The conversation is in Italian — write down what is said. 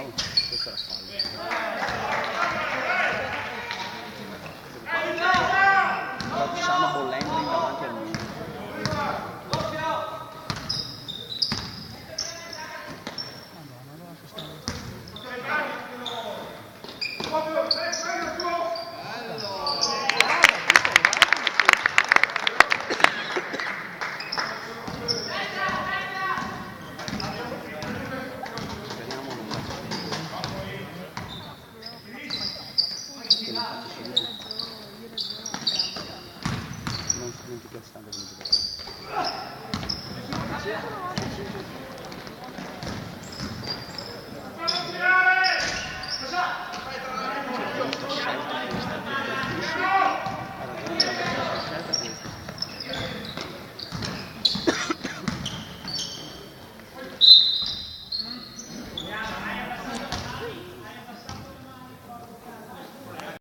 bravo, questo era fallo. Stanno bollendo lì davanti al muro. Non ti piace tanto come giocatore.